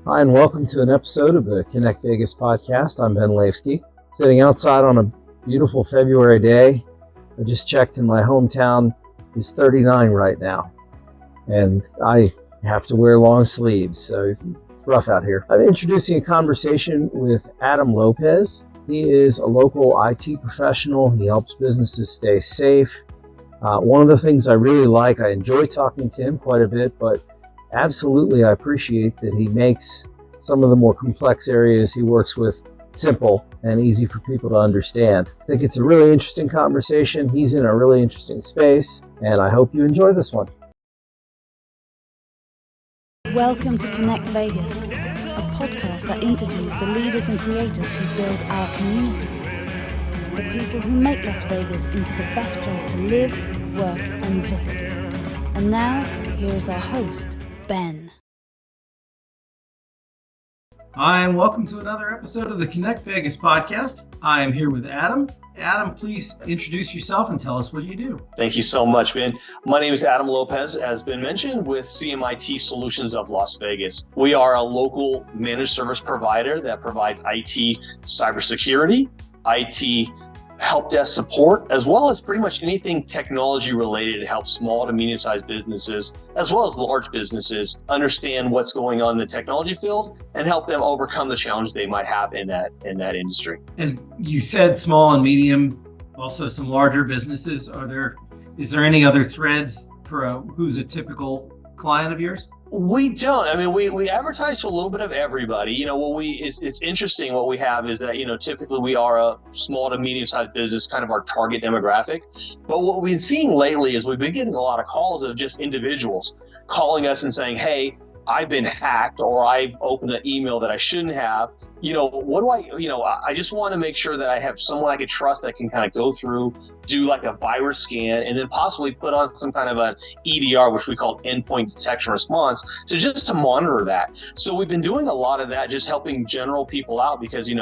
Hi, and welcome to an episode of the Connect Vegas podcast. I'm Ben Laifsky, sitting outside on a beautiful February day. I just checked in my hometown. It's 39 right now, and I have to wear long sleeves, so it's rough out here. I'm introducing a conversation with Adam Lopez. He is a local IT professional. He helps businesses stay safe. One of the things I really like, I enjoy talking to him quite a bit, but absolutely, I appreciate that he makes some of the more complex areas he works with simple and easy for people to understand. I think it's a really interesting conversation. He's in a really interesting space, and I hope you enjoy this one. Welcome to Connect Vegas, a podcast that interviews the leaders and creators who build our community, the people who make Las Vegas into the best place to live, work, and visit. And now, here is our host, Ben. Hi, and welcome to another episode of the Connect Vegas podcast. I am here with Adam. Adam, please introduce yourself and tell us what you do. Thank you so much, Ben. My name is Adam Lopez, as been mentioned, with CMIT Solutions of Las Vegas. We are a local managed service provider that provides IT cybersecurity, IT help desk support, as well as pretty much anything technology related to help small to medium-sized businesses, as well as large businesses, understand what's going on in the technology field and help them overcome the challenge they might have in that industry. And you said small and medium, also some larger businesses. Is there any other threads for who's a typical client of yours? We don't. I mean, we advertise to a little bit of everybody. It's interesting. What we have is that, typically we are a small to medium-sized business, kind of our target demographic. But what we've been seeing lately is we've been getting a lot of calls of just individuals calling us and saying, hey, I've been hacked, or I've opened an email that I shouldn't have. What do I just want to make sure that I have someone I can trust that can kind of go through, do like a virus scan, and then possibly put on some kind of an EDR, which we call endpoint detection response, to monitor that. So we've been doing a lot of that, just helping general people out because,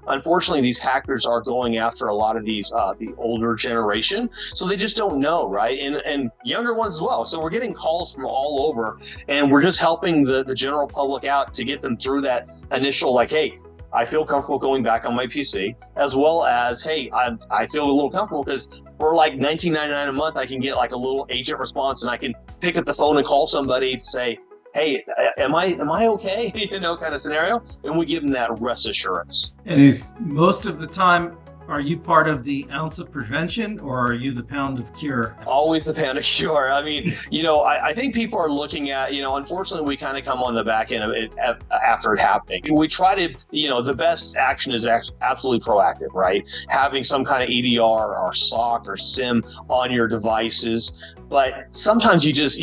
unfortunately, these hackers are going after a lot of these, the older generation. So they just don't know, right? And younger ones as well. So we're getting calls from all over, and we're just helping the general public out to get them through that initial, like, hey, I feel comfortable going back on my PC, as well as, hey, I feel a little comfortable because for like $19.99 a month, I can get like a little agent response, and I can pick up the phone and call somebody to say, hey, am I okay? Kind of scenario. And we give them that rest assurance. And is most of the time, are you part of the ounce of prevention, or are you the pound of cure? Always the pound of cure. I mean, I think people are looking at, unfortunately, we kind of come on the back end of it after it happening. We try to, the best action is absolutely proactive, right? Having some kind of EDR or SOC or SIM on your devices. But sometimes you just,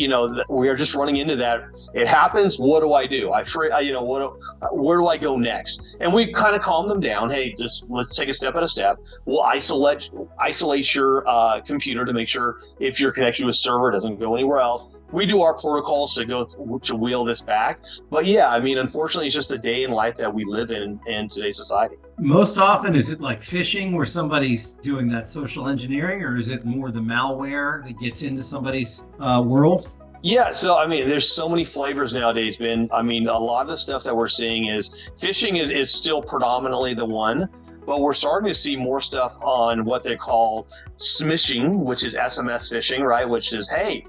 we are just running into that. It happens. What do I do? Where do I go next? And we kind of calm them down. Hey, just let's take a step at a step. We'll isolate your computer to make sure if your connection to a server doesn't go anywhere else. We do our protocols to wheel this back. But yeah, I mean, unfortunately, it's just a day in life that we live in today's society. Most often, is it like phishing where somebody's doing that social engineering, or is it more the malware that gets into somebody's world? Yeah, so I mean, there's so many flavors nowadays, Ben. I mean, a lot of the stuff that we're seeing is phishing is still predominantly the one. But we're starting to see more stuff on what they call smishing, which is SMS phishing, right? Which is, hey,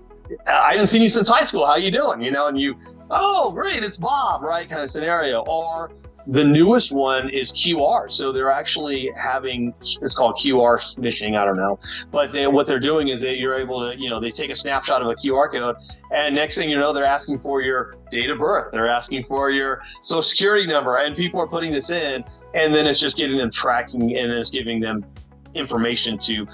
I haven't seen you since high school. How you doing? And you, oh, great, it's Bob, right? Kind of scenario. Or the newest one is QR. So they're actually having, it's called QR smishing, I don't know. But what they're doing is that you're able to, they take a snapshot of a QR code, and next thing you know, they're asking for your date of birth. They're asking for your social security number, and people are putting this in, and then it's just getting them tracking, and it's giving them information to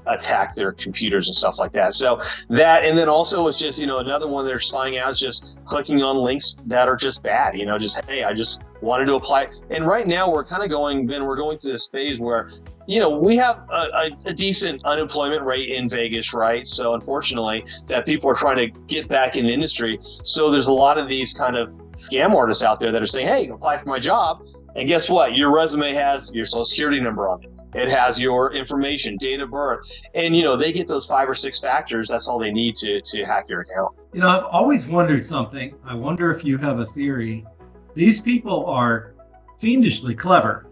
attack their computers and stuff like that. So that, and then also it's just, another one they're spying out is just clicking on links that are just bad, just, hey, I just wanted to apply. And right now we're kind of going through this phase where, we have a decent unemployment rate in Vegas, right? So unfortunately that people are trying to get back in the industry. So there's a lot of these kind of scam artists out there that are saying, hey, apply for my job. And guess what? Your resume has your social security number on it. It has your information, date of birth, and they get those 5 or 6 factors. That's all they need to hack your account. I've always wondered something. I wonder if you have a theory these people are fiendishly clever.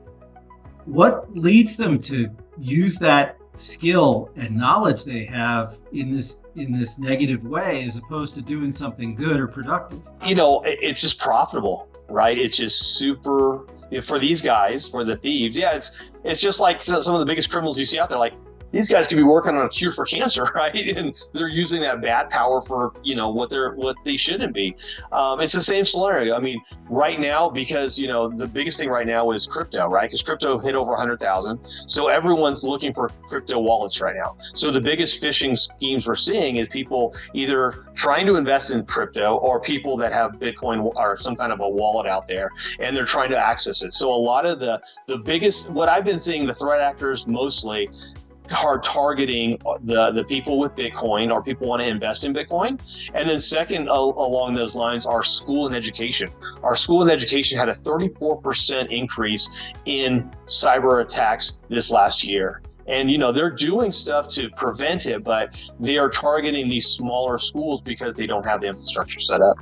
What leads them to use that skill and knowledge they have in this negative way, as opposed to doing something good or productive? It's just profitable, right? It's just super for these guys, for the thieves. Yeah, it's just like some of the biggest criminals you see out there. Like, these guys could be working on a cure for cancer, right? And they're using that bad power for, what they shouldn't be. It's the same scenario. I mean, right now, because, the biggest thing right now is crypto, right? Because crypto hit over 100,000. So everyone's looking for crypto wallets right now. So the biggest phishing schemes we're seeing is people either trying to invest in crypto, or people that have Bitcoin or some kind of a wallet out there, and they're trying to access it. So a lot of the biggest, what I've been seeing, the threat actors mostly are targeting the people with Bitcoin, or people want to invest in Bitcoin. And then second, along those lines, are school and education. Our school and education had a 34% increase in cyber attacks this last year. And, they're doing stuff to prevent it, but they are targeting these smaller schools because they don't have the infrastructure set up.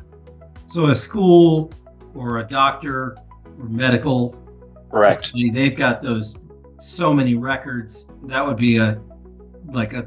So a school or a doctor or medical, correct, they've got so many records. That would be a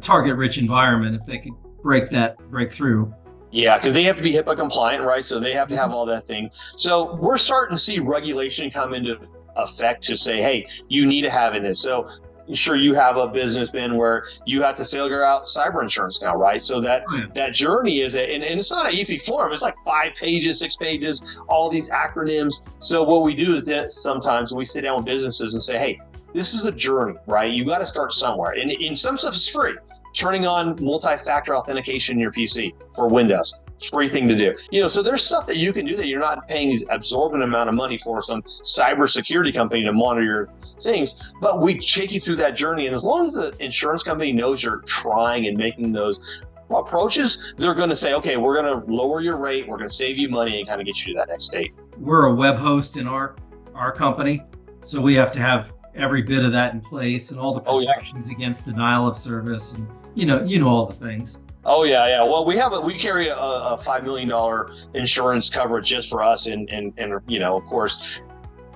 target rich environment if they could break through. Yeah, because they have to be HIPAA compliant, right? So they have to have all that thing. So we're starting to see regulation come into effect to say, hey, you need to have in this. So sure, you have a business, Ben, where you have to figure out cyber insurance now, right? So that journey is, and it's not an easy form. It's like 5 pages, 6 pages, all these acronyms. So what we do is that sometimes we sit down with businesses and say, hey, this is a journey, right? You got to start somewhere. And in some stuff is free. Turning on multi-factor authentication in your PC for Windows, free thing to do. So there's stuff that you can do that you're not paying these absorbent amount of money for some cybersecurity company to monitor your things. But we take you through that journey. And as long as the insurance company knows you're trying and making those approaches, they're going to say, okay, we're going to lower your rate. We're going to save you money and kind of get you to that next state. We're a web host in our company. So we have to have every bit of that in place, and all the protections against denial of service, and all the things. Oh yeah. Well, we carry a $5 million insurance coverage just for us, and of course,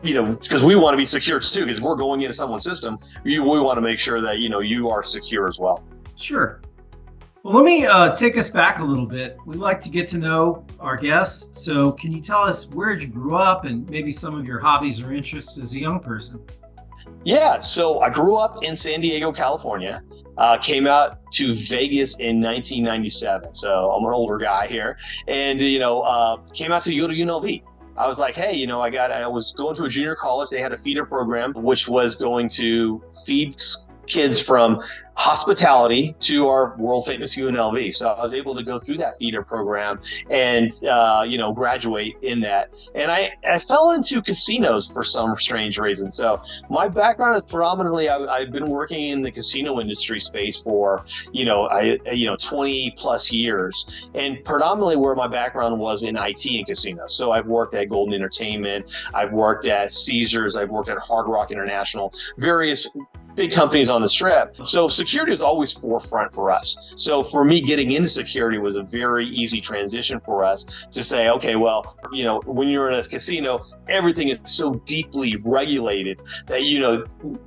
because we want to be secure too. Because we're going into someone's system, we want to make sure that you are secure as well. Sure. Well, let me take us back a little bit. We like to get to know our guests. So, can you tell us where you grew up and maybe some of your hobbies or interests as a young person? Yeah, so I grew up in San Diego, California, came out to Vegas in 1997. So I'm an older guy here, and, came out to go to UNLV. I was like, hey, I was going to a junior college. They had a feeder program, which was going to feed kids from hospitality to our world famous UNLV. So I was able to go through that feeder program and, graduate in that. And I fell into casinos for some strange reason. So my background is predominantly, I've been working in the casino industry space for, 20 plus years. And predominantly where my background was in IT and casinos. So I've worked at Golden Entertainment, I've worked at Caesars, I've worked at Hard Rock International, various big companies on the strip. So security was always forefront for us. So for me, getting into security was a very easy transition for us to say, okay, well, when you're in a casino, everything is so deeply regulated that,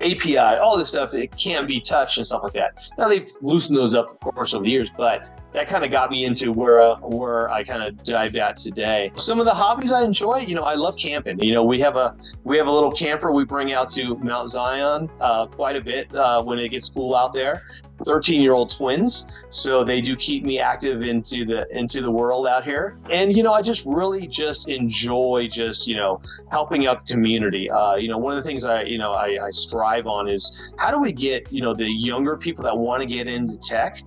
API, all this stuff, it can't be touched and stuff like that. Now they've loosened those up, of course, over the years, but that kind of got me into where I kind of dived at today. Some of the hobbies I enjoy, I love camping. We have a little camper we bring out to Mount Zion quite a bit when it gets cool out there. 13-year-old twins, so they do keep me active into the world out here. And I just really just enjoy helping out the community. One of the things I strive on is how do we get the younger people that want to get into tech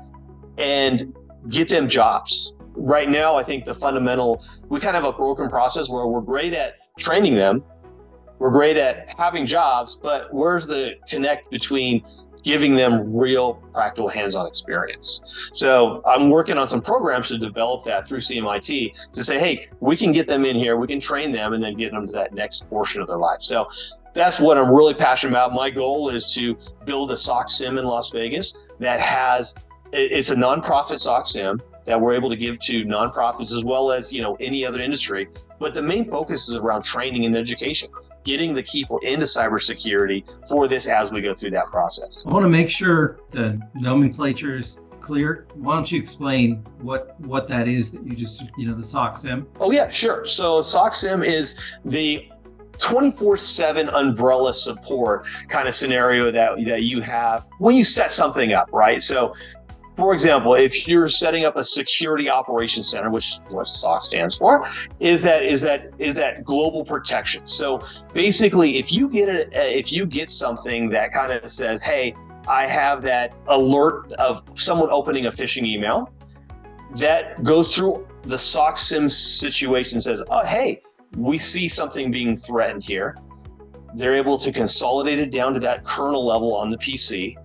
and get them jobs. Right now, I think we kind of have a broken process where we're great at training them, we're great at having jobs, but where's the connect between giving them real practical hands-on experience? So I'm working on some programs to develop that through CMIT to say, hey, we can get them in here, we can train them, and then get them to that next portion of their life. So that's what I'm really passionate about. My goal is to build a SOC sim in Las Vegas that it's a nonprofit SOC sim that we're able to give to nonprofits as well as, any other industry. But the main focus is around training and education, getting the people into cybersecurity for this as we go through that process. I want to make sure the nomenclature is clear. Why don't you explain what that is that you just, the SOC SIM? Oh yeah, sure. So SOC SIM is the 24/7 umbrella support kind of scenario that you have when you set something up, right? So for example, if you're setting up a security operations center, which is what SOC stands for, is that global protection. So basically, if you get something that kind of says, hey, I have that alert of someone opening a phishing email, that goes through the SOC SIM situation and says, oh, hey, we see something being threatened here. They're able to consolidate it down to that kernel level on the PC.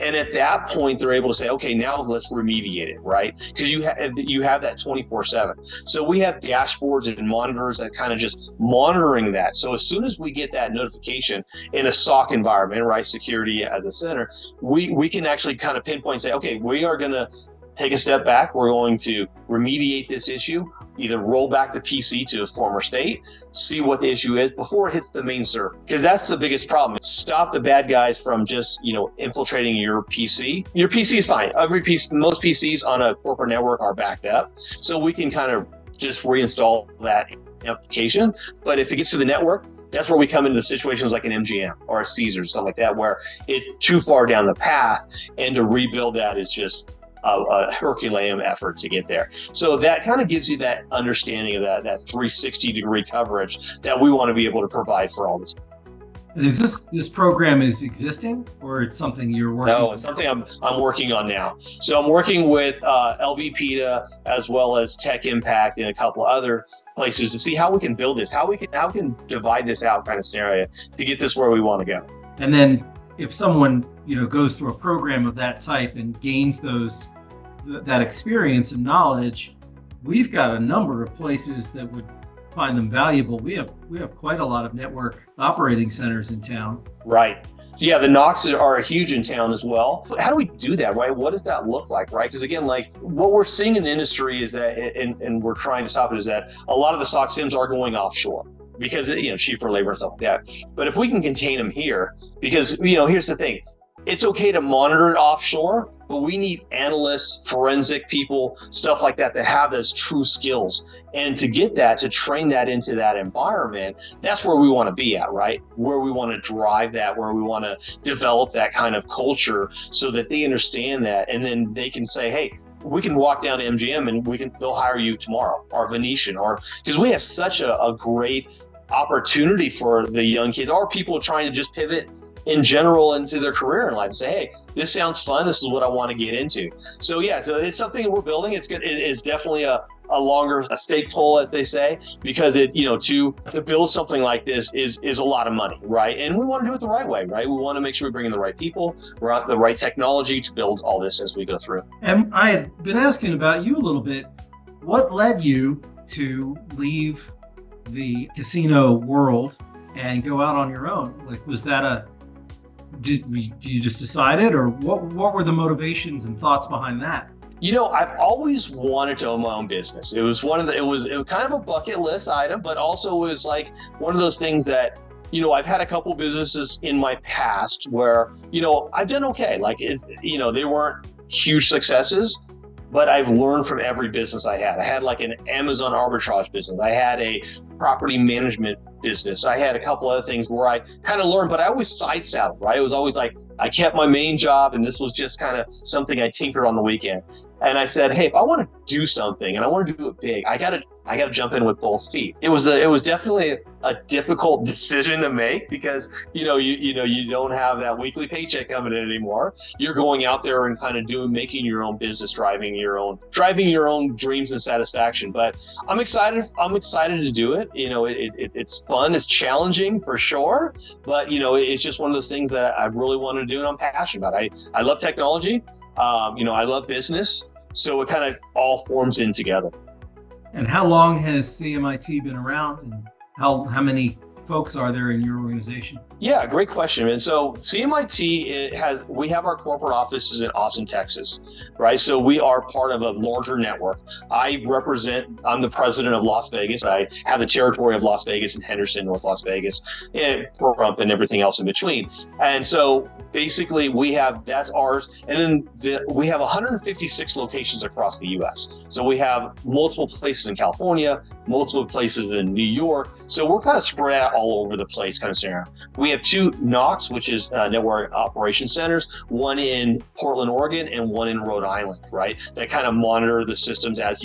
And at that point, they're able to say, okay, now let's remediate it, right? Because you have that 24/7. So we have dashboards and monitors that kind of just monitoring that. So as soon as we get that notification in a SOC environment, right, security as a center, we can actually kind of pinpoint and say, okay, we are going to take a step back. We're going to remediate this issue, either roll back the PC to a former state, see what the issue is before it hits the main server. Because that's the biggest problem. Stop the bad guys from just, infiltrating your PC. Your PC is fine. Most PCs on a corporate network are backed up. So we can kind of just reinstall that application. But if it gets to the network, that's where we come into situations like an MGM or a Caesar, something like that, where it's too far down the path, and to rebuild that is just a Herculean effort to get there. So that kind of gives you that understanding of that 360-degree coverage that we want to be able to provide for all this. And is this program is existing, or it's something you're working on? No, it's something I'm working on now. So I'm working with LVPTA as well as Tech Impact and a couple other places to see how we can build this, how we can divide this out kind of scenario to get this where we want to go. And then if someone goes through a program of that type and gains that experience and knowledge, we've got a number of places that would find them valuable. We have quite a lot of network operating centers in town. Right. So yeah, the NOCs are huge in town as well. How do we do that, right? What does that look like, right? Because again, like what we're seeing in the industry is that, and we're trying to stop it, is that a lot of the SOC SIMs are going offshore because cheaper labor and stuff like that. But if we can contain them here, because here's the thing, it's okay to monitor it offshore, but we need analysts, forensic people, stuff like that have those true skills. And to get that, to train that into that environment, that's where we want to be at, right? Where we want to drive that, where we want to develop that kind of culture so that they understand that. And then they can say, hey, we can walk down to MGM and they'll hire you tomorrow, or Venetian, or because we have such a great opportunity for the young kids or people trying to just pivot in general into their career in life and say, hey, this sounds fun. This is what I want to get into. So yeah, so it's something that we're building. It's good. It is definitely a longer stake pull, as they say, because to build something like this is a lot of money, right? And we want to do it the right way, right? We want to make sure we bring in the right people, we're out the right technology to build all this as we go through. And I had been asking about you a little bit. What led you to leave the casino world and go out on your own? Like, was that did you just decide it, or what were the motivations and thoughts behind that? I've always wanted to own my own business. It was it was kind of a bucket list item, but also was like one of those things that, I've had a couple businesses in my past where, I've done okay. Like they weren't huge successes, but I've learned from every business I had. I had like an Amazon arbitrage business. I had a property management business. I had a couple other things where I kind of learned, but I always side saddled, right? It was always like, I kept my main job and this was just kind of something I tinkered on the weekend. And I said, hey, if I want to do something and I want to do it big, I gotta jump in with both feet. It was definitely a difficult decision to make because, you don't have that weekly paycheck coming in anymore. You're going out there and kind of making your own business, driving your own dreams and satisfaction. But I'm excited to do it. It's fun. It's challenging for sure, but it's just one of those things that I really want to do and I'm passionate about. I love technology. I love business. So it kind of all forms in together. And how long has CMIT been around, and how many folks are there in your organization? Yeah, great question. And so CMIT we have our corporate offices in Austin, Texas. right? So we are part of a larger network. I'm the president of Las Vegas. I have the territory of Las Vegas and Henderson, North Las Vegas, and Pahrump and everything else in between. And so basically that's ours. And then we have 156 locations across the US. So we have multiple places in California, multiple places in New York. So we're kind of spread out all over the place kind of scenario. We have 2 NOCs, which is Network Operation Centers, one in Portland, Oregon, and one in Rhode Island, right? That kind of monitor the systems as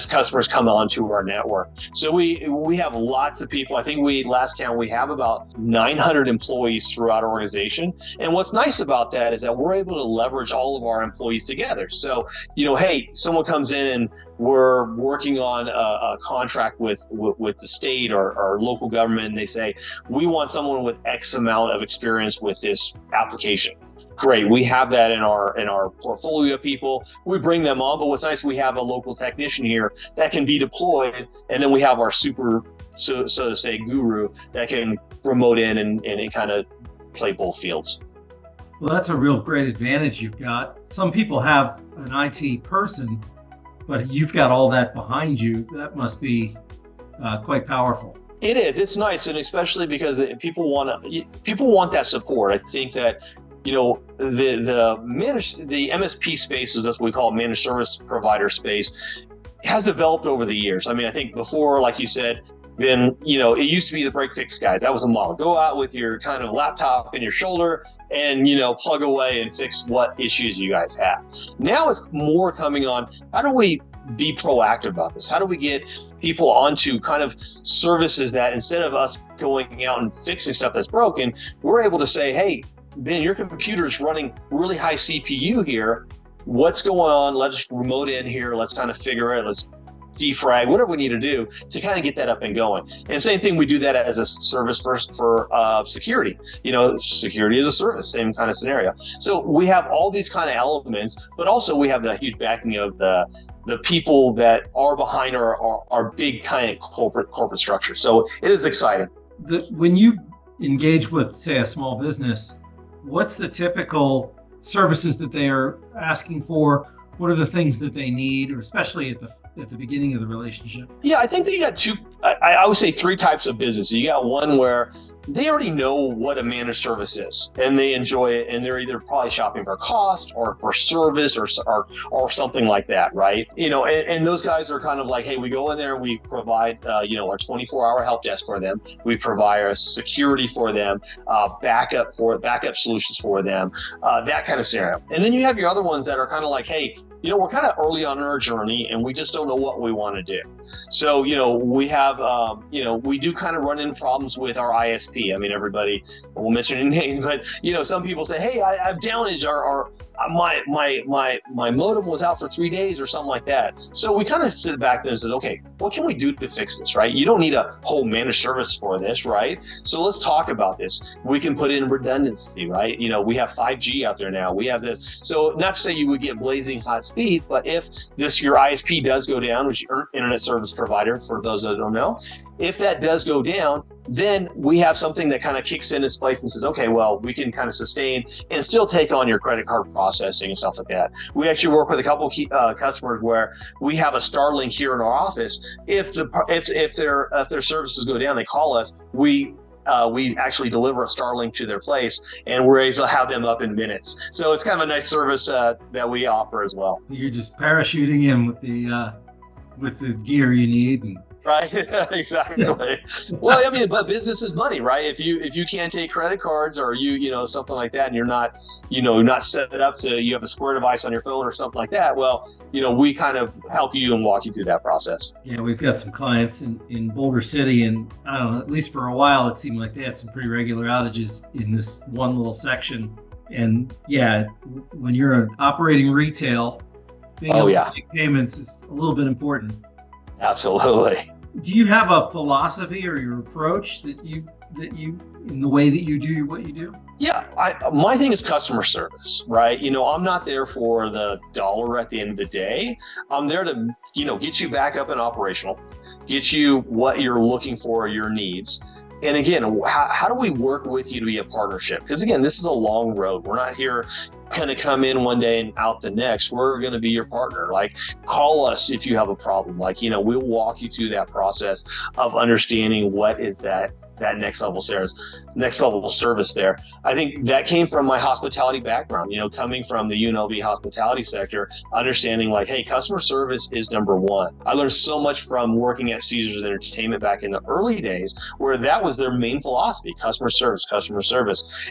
customers come onto our network. So we have lots of people. I think last count, we have about 900 employees throughout our organization. And what's nice about that is that we're able to leverage all of our employees together. So, hey, someone comes in and we're working on a contract with the state or local government, and they say, we want someone with X amount of experience with this application. Great, we have that in our portfolio of people. We bring them on, but what's nice, we have a local technician here that can be deployed, and then we have our super, so to say, guru that can remote in and kind of play both fields. Well, that's a real great advantage you've got. Some people have an IT person, but you've got all that behind you. That must be quite powerful. It is. It's nice, and especially because people want that support. I think that the MSP space, as we call it, managed service provider space, has developed over the years. I mean, I think before, like you said, it used to be the break fix guys. That was the model. Go out with your kind of laptop in your shoulder and, plug away and fix what issues you guys have. Now it's more coming on, how do we be proactive about this? How do we get people onto kind of services that instead of us going out and fixing stuff that's broken, we're able to say, hey, Ben, your computer's running really high CPU here. What's going on? Let's remote in here. Let's kind of figure it. Let's defrag, whatever we need to do to kind of get that up and going. And same thing, we do that as a service for security. Security as a service, same kind of scenario. So we have all these kind of elements, but also we have the huge backing of the people that are behind our big kind of corporate structure. So it is exciting. When you engage with, say, a small business, what's the typical services that they are asking for? What are the things that they need, or especially at the beginning of the relationship? Yeah, I think that you got two, I would say 3 types of business. You got one where they already know what a managed service is and they enjoy it, and they're either probably shopping for cost or for service or something like that, right? And those guys are kind of like, hey, we go in there and we provide our 24-hour help desk for them. We provide our security for them, backup solutions for them, that kind of scenario. And then you have your other ones that are kind of like, hey, we're kind of early on in our journey and we just don't know what we want to do. So, we have, we do kind of run into problems with our ISP. I mean, everybody will mention a name, but, some people say, hey, I've downaged my modem was out for 3 days or something like that. So we kind of sit back and said, okay, what can we do to fix this, right? You don't need a whole managed service for this, right? So let's talk about this. We can put in redundancy, right? We have 5G out there now. We have this. So not to say you would get blazing hot speeds, but if your ISP does go down, which is your internet service provider, for those that don't know, if that does go down, then we have something that kind of kicks in its place and says, okay, well, we can kind of sustain and still take on your credit card processing and stuff like that. We actually work with a couple of customers where we have a Starlink here in our office. If their services go down, they call us. We actually deliver a Starlink to their place, and we're able to have them up in minutes. So it's kind of a nice service that we offer as well. You're just parachuting in with the gear you need. Right, exactly. Well, I mean, but business is money, right? If you can't take credit cards or something like that, and you're not set up to, you have a Square device on your phone or something like that, well, we kind of help you and walk you through that process. Yeah, we've got some clients in Boulder City, and I don't know, at least for a while, it seemed like they had some pretty regular outages in this one little section. And yeah, when you're operating retail, being able to make payments is a little bit important. Absolutely. Do you have a philosophy or your approach that you in the way that you do what you do? Yeah, my thing is customer service, right? I'm not there for the dollar at the end of the day. I'm there to, get you back up and operational, get you what you're looking for, your needs, And again, how do we work with you to be a partnership? Because again, this is a long road. We're not here kind of come in one day and out the next. We're going to be your partner. Like, call us if you have a problem. Like, we'll walk you through that process of understanding what is that next level service there. I think that came from my hospitality background, coming from the UNLV hospitality sector, understanding like, hey, customer service is number one. I learned so much from working at Caesars Entertainment back in the early days, where that was their main philosophy: customer service.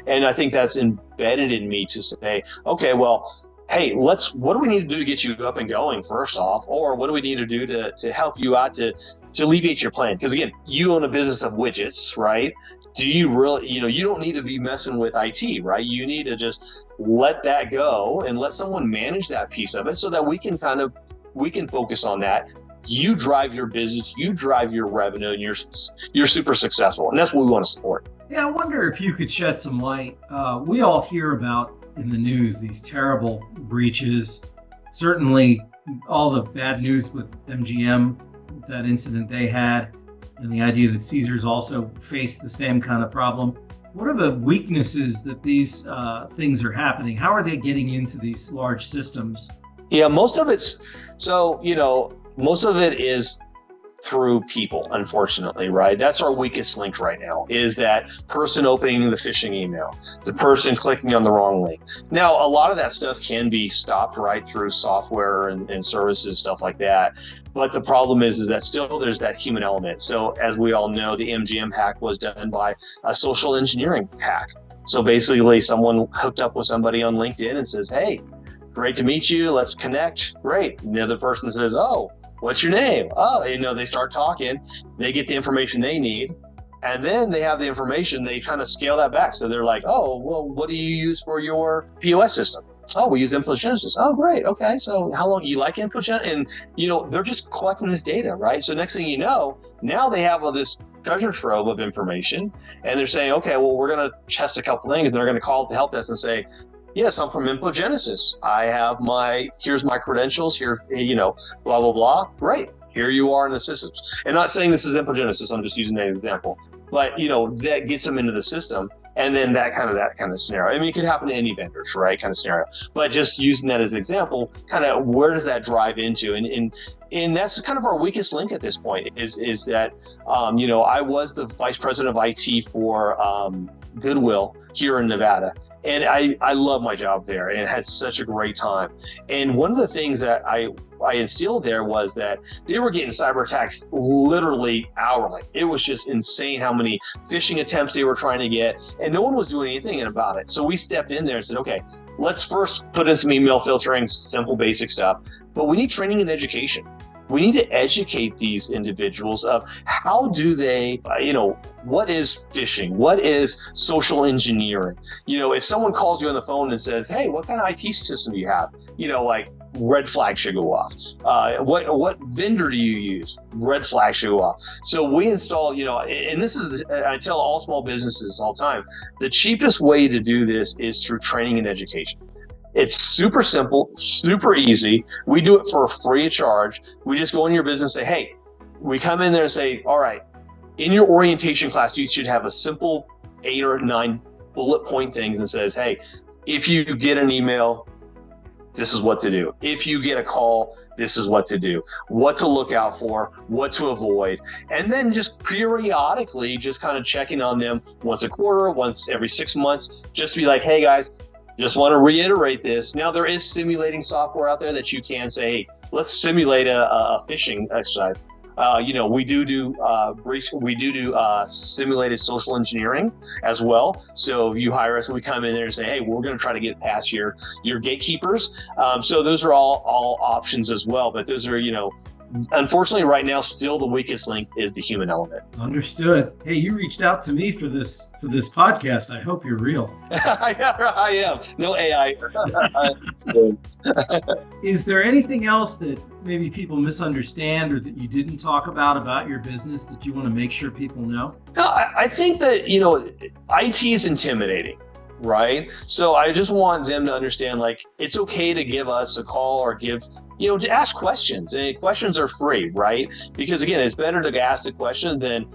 And I think that's embedded in me to say, okay, well, hey, what do we need to do to get you up and going first off? Or what do we need to do to help you out to alleviate your plan? Because again, you own a business of widgets, right? Do you really, you don't need to be messing with IT, right? You need to just let that go and let someone manage that piece of it so that we can focus on that. You drive your business, you drive your revenue, and you're super successful. And that's what we want to support. Yeah, I wonder if you could shed some light. We all hear about in the news these terrible breaches. Certainly all the bad news with MGM, that incident they had, and the idea that Caesars also faced the same kind of problem. What are the weaknesses that these things are happening? How are they getting into these large systems? Yeah, most of it is through people, unfortunately, right? That's our weakest link right now, is that person opening the phishing email, the person clicking on the wrong link. Now, a lot of that stuff can be stopped right through software and services, stuff like that. But the problem is that still there's that human element. So as we all know, the MGM hack was done by a social engineering hack. So basically someone hooked up with somebody on LinkedIn and says, hey, great to meet you, let's connect. Great. And the other person says, oh, what's your name? Oh, they start talking, they get the information they need, and then they have the information, they kind of scale that back. So they're like, oh, well, what do you use for your POS system? Oh, we use InfoGenesis. Oh, great. Okay. So how long you like InfoGenesis? And, they're just collecting this data, right? So next thing you know, now they have all this treasure trove of information, and they're saying, okay, well, we're going to test a couple things, and they're going to call the help desk and say, yes, I'm from InfoGenesis. Here's my credentials, here's, blah, blah, blah. Great. Here you are in the systems. And not saying this is InfoGenesis, I'm just using that example. But, that gets them into the system. And then that kind of scenario. I mean, it could happen to any vendors, right? Kind of scenario. But just using that as an example, kind of where does that drive into? And that's kind of our weakest link at this point is that, I was the vice president of IT for Goodwill here in Nevada. And I love my job there and had such a great time. And one of the things that I instilled there was that they were getting cyber attacks literally hourly. It was just insane how many phishing attempts they were trying to get, and no one was doing anything about it. So we stepped in there and said, okay, let's first put in some email filtering, simple basic stuff, but we need training and education. We need to educate these individuals of how do they, what is phishing? What is social engineering? If someone calls you on the phone and says, hey, what kind of IT system do you have? Red flag should go off. What vendor do you use? Red flag should go off. So we install, and this is, I tell all small businesses all the time, the cheapest way to do this is through training and education. It's super simple, super easy. We do it for free of charge. We just go in your business and say, hey, we come in there and say, all right, in your orientation class, you should have a simple 8 or 9 bullet point things and says, hey, if you get an email, this is what to do. If you get a call, this is what to do, what to look out for, what to avoid. And then just periodically, just kind of checking on them once a quarter, once every 6 months, just to be like, hey guys, just want to reiterate this. Now there is simulating software out there that you can say, hey, let's simulate a phishing exercise. We do simulated social engineering as well. So you hire us, we come in there and say, hey, we're going to try to get past your gatekeepers. So those are all options as well. But those are, unfortunately right now, still the weakest link is the human element. Understood. Hey, you reached out to me for this podcast. I hope you're real. I am. No AI. Is there anything else that maybe people misunderstand or that you didn't talk about your business that you want to make sure people know? No, I think that, IT is intimidating. Right. So I just want them to understand, it's okay to give us a call or to ask questions, and questions are free, right? Because again, it's better to ask the question than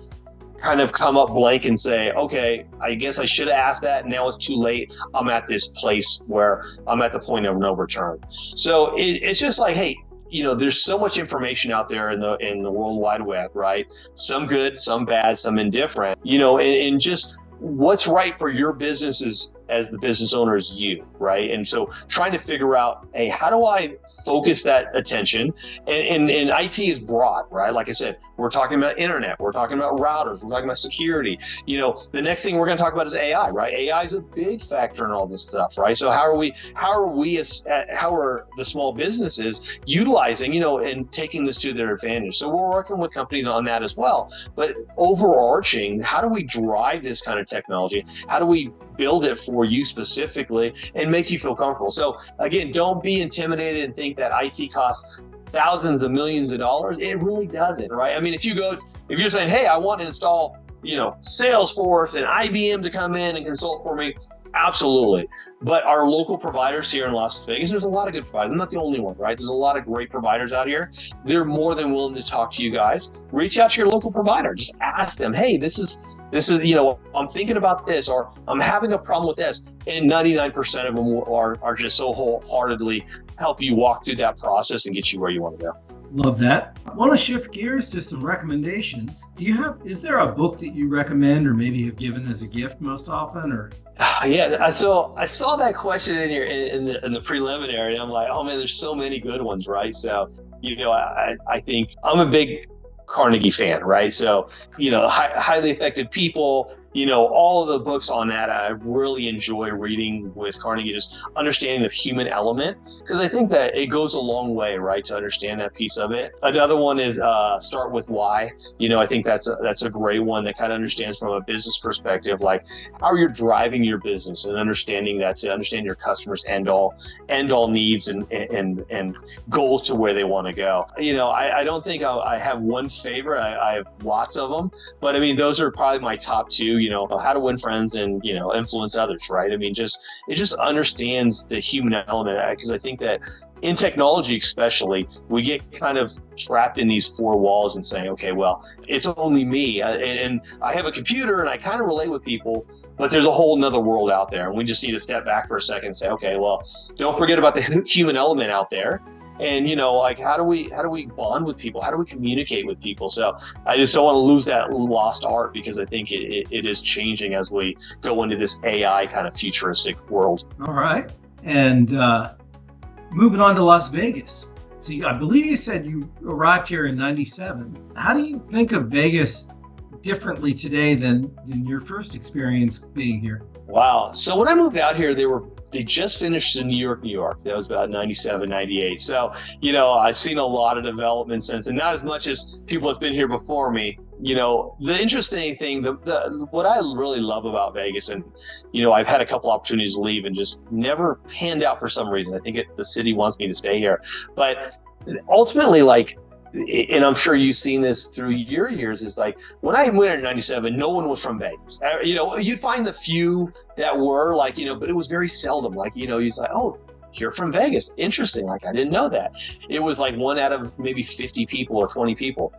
kind of come up blank and say, okay, I guess I should have asked that. Now it's too late. I'm at this place where I'm at the point of no return. So it's just like, hey, there's so much information out there in the World Wide Web, right? Some good, some bad, some indifferent, and just what's right for your business as the business owner is you, right? And so trying to figure out, hey, how do I focus that attention? And IT is broad, right? Like I said, we're talking about internet, we're talking about routers, we're talking about security. The next thing we're going to talk about is AI, right? AI is a big factor in all this stuff, right? So how are the small businesses utilizing, and taking this to their advantage? So we're working with companies on that as well. But overarching, how do we drive this kind of technology? How do we build it for you specifically and make you feel comfortable? So again, don't be intimidated and think that IT costs thousands of millions of dollars. It really doesn't, right? I mean, if you're saying, hey, I want to install, Salesforce and IBM to come in and consult for me, absolutely. But our local providers here in Las Vegas, there's a lot of good providers. I'm not the only one, right? There's a lot of great providers out here. They're more than willing to talk to you guys. Reach out to your local provider. Just ask them, hey, this is, I'm thinking about this, or I'm having a problem with this. And 99% of them are just so wholeheartedly help you walk through that process and get you where you want to go. Love that. I want to shift gears to some recommendations. Is there a book that you recommend or maybe have given as a gift most often, or? Yeah, so I saw that question in the preliminary, and I'm like, oh man, there's so many good ones, right? So, I think I'm a big Carnegie fan, right? So, highly effective people, all of the books on that, I really enjoy reading with Carnegie, just understanding the human element, because I think that it goes a long way, right, to understand that piece of it. Another one is Start With Why. I think that's a great one that kind of understands from a business perspective, like how you're driving your business and understanding that, to understand your customers' end all needs and goals to where they want to go. I don't think I have one favorite. I have lots of them, but I mean, those are probably my top two. How to win friends and influence others, right? I mean, it just understands the human element, because I think that in technology especially, we get kind of trapped in these four walls and saying, okay, well, it's only me, and I have a computer and I kind of relate with people, but there's a whole nother world out there, and we just need to step back for a second and say, okay, well, don't forget about the human element out there. And like, how do we bond with people? How do we communicate with people? So I just don't want to lose that lost art, because I think it is changing as we go into this AI kind of futuristic world. All right. And moving on to Las Vegas. So I believe you said you arrived here in '97. How do you think of Vegas differently today than your first experience being here? Wow. So when I moved out here, they just finished in New York. That was about 97, 98. So, I've seen a lot of development since, and not as much as people that's been here before me. The interesting thing, what I really love about Vegas, and, I've had a couple opportunities to leave and just never panned out for some reason. I think the city wants me to stay here. But ultimately, and I'm sure you've seen this through your years, is like, when I went in '97, no one was from Vegas. You'd find the few that were but it was very seldom. You're like, oh, you're from Vegas. Interesting. I didn't know that. It was like one out of maybe 50 people or 20 people.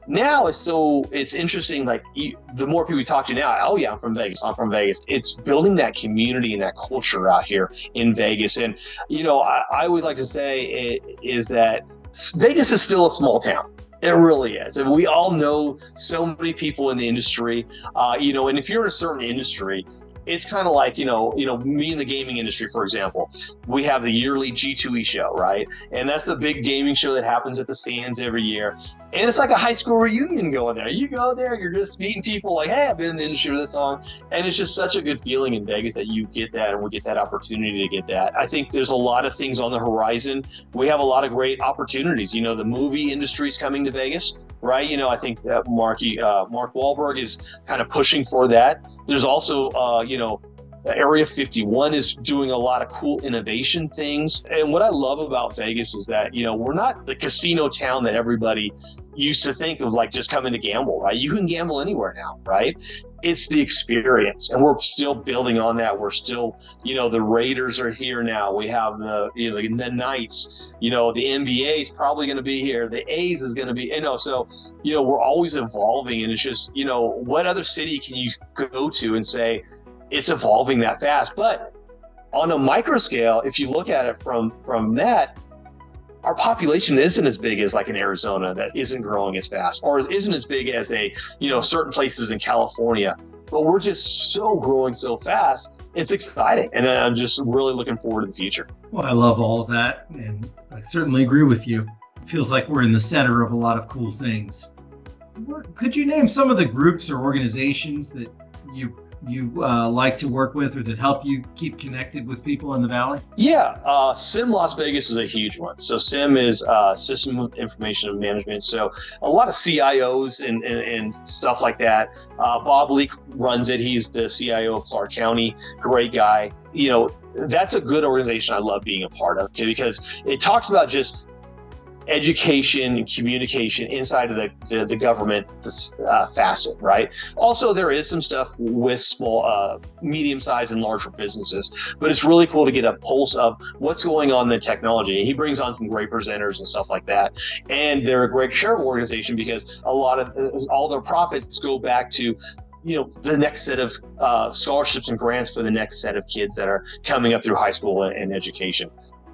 Now it's interesting. The more people we talk to now, oh yeah, I'm from Vegas. It's building that community and that culture out here in Vegas. And, I always like to say is that Vegas is still a small town. It really is. And we all know so many people in the industry, and if you're in a certain industry, it's kind of like, me in the gaming industry, for example, we have the yearly G2E show, right? And that's the big gaming show that happens at the Sands every year. And it's like a high school reunion going there. You go there, you're just meeting people like, hey, I've been in the industry for this long. And it's just such a good feeling in Vegas that you get that, and we get that opportunity to get that. I think there's a lot of things on the horizon. We have a lot of great opportunities. The movie industry is coming to Vegas, right? I think that Mark Wahlberg is kind of pushing for that. There's also, Area 51 is doing a lot of cool innovation things. And what I love about Vegas is that, we're not the casino town that everybody, used to think of like just coming to gamble, right? You can gamble anywhere now, right? It's the experience, and we're still building on that. We're still, the Raiders are here now. We have the Knights, the NBA is probably going to be here. The A's is going to be, so, we're always evolving, and it's just, what other city can you go to and say it's evolving that fast? But on a micro scale, if you look at it from that, our population isn't as big as like in Arizona that isn't growing as fast, or isn't as big as certain places in California, but we're just so growing so fast. It's exciting. And I'm just really looking forward to the future. Well, I love all of that. And I certainly agree with you. It feels like we're in the center of a lot of cool things. Could you name some of the groups or organizations that you like to work with, or that help you keep connected with people in the Valley? Yeah, SIM Las Vegas is a huge one. So SIM is System of Information Management. So a lot of CIOs and stuff like that. Bob Leake runs it. He's the CIO of Clark County. Great guy. That's a good organization I love being a part of, because it talks about just education and communication inside of the government facet, right? Also, there is some stuff with small, medium-sized and larger businesses, but it's really cool to get a pulse of what's going on in the technology. He brings on some great presenters and stuff like that, and they're a great charitable organization because a lot of all their profits go back to the next set of scholarships and grants for the next set of kids that are coming up through high school and education.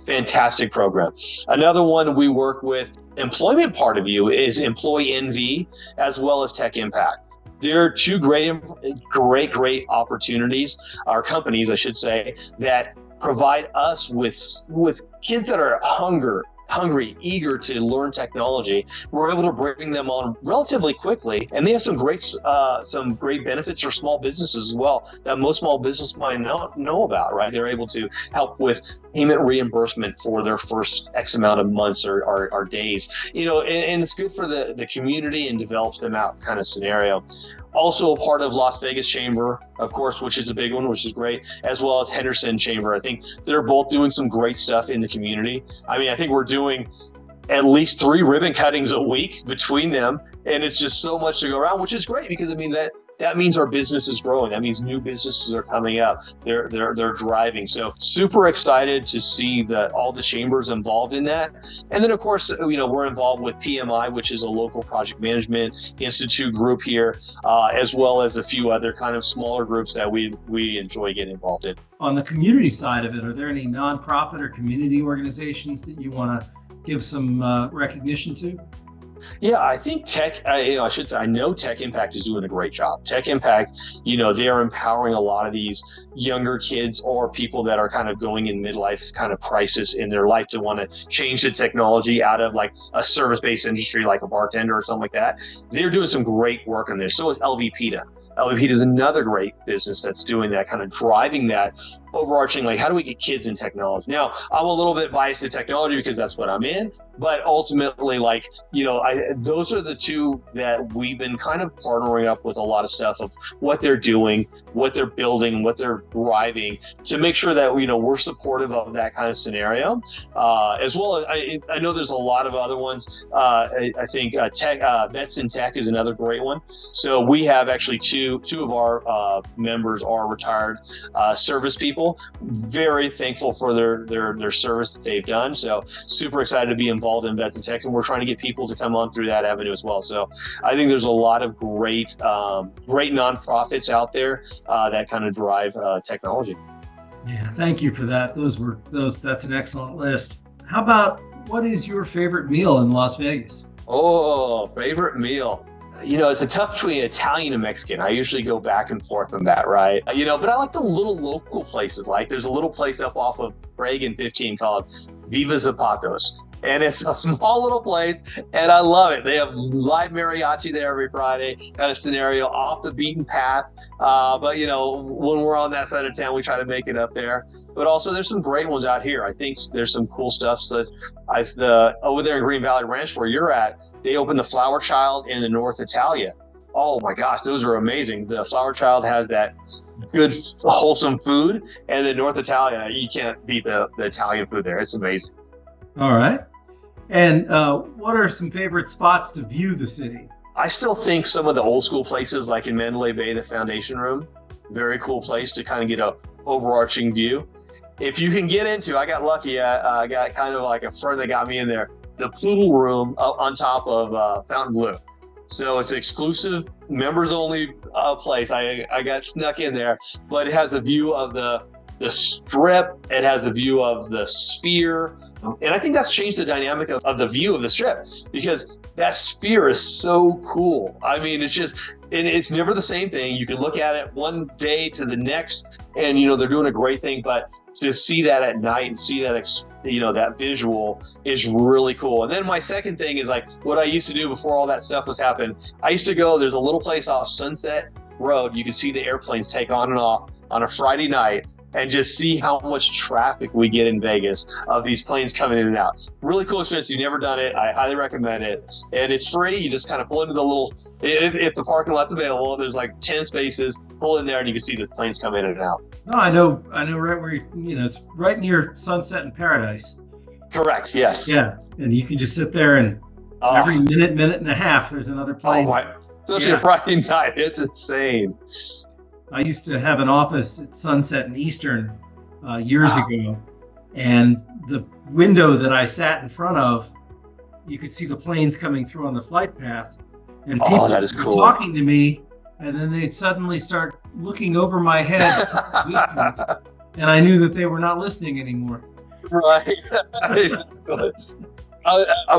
Fantastic program. Another one we work with, employment part of you, is Employee NV as well as Tech Impact. There are two great opportunities, or companies, I should say, that provide us with kids that are hungry, eager to learn technology. We're able to bring them on relatively quickly, and they have some great benefits for small businesses as well that most small business might not know about, right? They're able to help with payment reimbursement for their first X amount of months or days, and it's good for the community and develops them out kind of scenario. Also a part of Las Vegas Chamber, of course, which is a big one, which is great, as well as Henderson Chamber. I think they're both doing some great stuff in the community. I mean, I think we're doing at least 3 ribbon cuttings a week between them, and it's just so much to go around, which is great because, I mean, that means our business is growing. That means new businesses are coming up. They're driving. So super excited to see all the chambers involved in that. And then, of course, we're involved with PMI, which is a local project management institute group here, as well as a few other kind of smaller groups that we enjoy getting involved in. On the community side of it, are there any nonprofit or community organizations that you want to give some recognition to? Yeah, I think I know Tech Impact is doing a great job. Tech Impact, they are empowering a lot of these younger kids or people that are kind of going in midlife kind of crisis in their life to want to change the technology out of like a service-based industry like a bartender or something like that. They're doing some great work on this. So is LVPTA. LVPTA is another great business that's doing that, kind of driving that overarching, like, how do we get kids in technology? Now, I'm a little bit biased to technology because that's what I'm in, but ultimately, like, those are the two that we've been kind of partnering up with a lot of stuff of what they're doing, what they're building, what they're driving to make sure that, we're supportive of that kind of scenario. As well as, I know there's a lot of other ones. I think Tech, Vets in Tech is another great one. So we have actually two of our members are retired service people. Very thankful for their service that they've done. So super excited to be involved in Vets in Tech, and we're trying to get people to come on through that avenue as well. So I think there's a lot of great nonprofits out there that kind of drive technology. Yeah, thank you for that. That's an excellent list. How about, what is your favorite meal in Las Vegas? Oh, favorite meal. It's a tough between Italian and Mexican. I usually go back and forth on that, right? But I like the little local places. Like, there's a little place up off of Prague and 15 called Viva Zapatos. And it's a small little place, and I love it. They have live mariachi there every Friday, kind of scenario, off the beaten path. But, when we're on that side of town, we try to make it up there. But also, there's some great ones out here. I think there's some cool stuff. So over there in Green Valley Ranch, where you're at, they opened the Flower Child in the North Italia. Oh my gosh, those are amazing. The Flower Child has that good, wholesome food, and the North Italia, you can't beat the Italian food there. It's amazing. All right. And what are some favorite spots to view the city? I still think some of the old school places, like in Mandalay Bay, the Foundation Room, very cool place to kind of get a overarching view. If you can get into, I got lucky. I got kind of like a friend that got me in there. The pool room up on top of Fontainebleau. So it's an exclusive, members only place. I got snuck in there, but it has a view of the strip. It has a view of the sphere. And I think that's changed the dynamic of the view of the strip, because that sphere is so cool. I mean, it's never the same thing. You can look at it one day to the next and, they're doing a great thing, but to see that at night and see that, that visual is really cool. And then my second thing is like what I used to do before all that stuff was happening. I used to go, there's a little place off Sunset Road. You can see the airplanes take on and off on a Friday night and just see how much traffic we get in Vegas of these planes coming in and out. Really cool experience. You've never done it. I highly recommend it. And it's free. You just kind of pull into the little, if the parking lot's available, there's like 10 spaces, pull in there and you can see the planes come in and out. No, I know right where, it's right near Sunset and Paradise. Correct. Yes. Yeah. And you can just sit there and every minute and a half, there's another plane. Oh my, especially a Friday night. It's insane. I used to have an office at Sunset and Eastern years ago, and the window that I sat in front of, you could see the planes coming through on the flight path, and people that is were cool. talking to me, and then they'd suddenly start looking over my head, and I knew that they were not listening anymore. Right.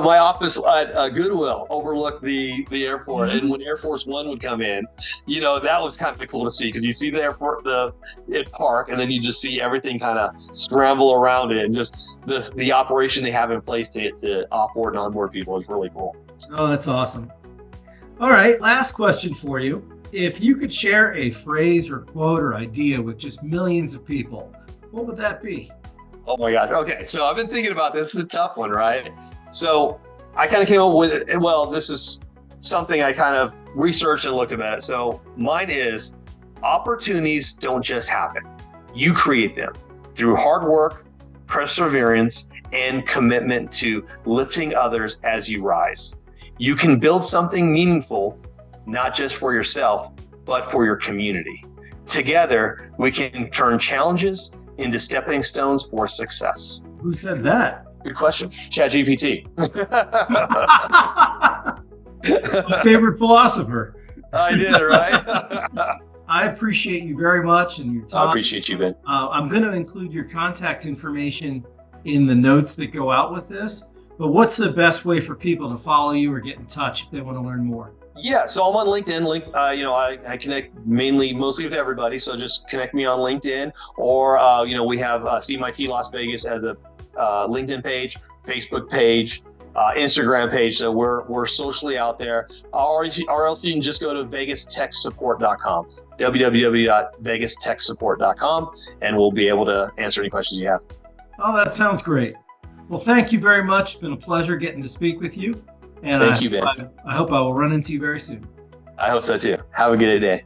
My office at Goodwill overlooked the airport, and when Air Force One would come in, that was kind of cool to see, because you see the airport, it park, and then you just see everything kind of scramble around it, and just the operation they have in place to offboard and onboard people is really cool. Oh, that's awesome. All right, last question for you. If you could share a phrase or quote or idea with just millions of people, what would that be? Oh my gosh. Okay, so I've been thinking about this. This is a tough one, right? So I kind of came up with it. Well, this is something I kind of researched and looked at it. So mine is, opportunities don't just happen. You create them through hard work, perseverance, and commitment to lifting others as you rise. You can build something meaningful, not just for yourself, but for your community. Together, we can turn challenges into stepping stones for success. Who said that? Good question. ChatGPT. My favorite philosopher. I did, right? I appreciate you very much and your time. I appreciate you, Ben. I'm going to include your contact information in the notes that go out with this. But what's the best way for people to follow you or get in touch if they want to learn more? Yeah, so I'm on LinkedIn. I connect mostly with everybody. So just connect me on LinkedIn, or we have CMIT Las Vegas as a LinkedIn page, Facebook page, Instagram page. So we're socially out there. Or else you can just go to VegasTechSupport.com, www.VegasTechSupport.com, and we'll be able to answer any questions you have. Oh, that sounds great. Well, thank you very much. It's been a pleasure getting to speak with you. And Thank you, Ben. I hope I will run into you very soon. I hope so too. Have a good day.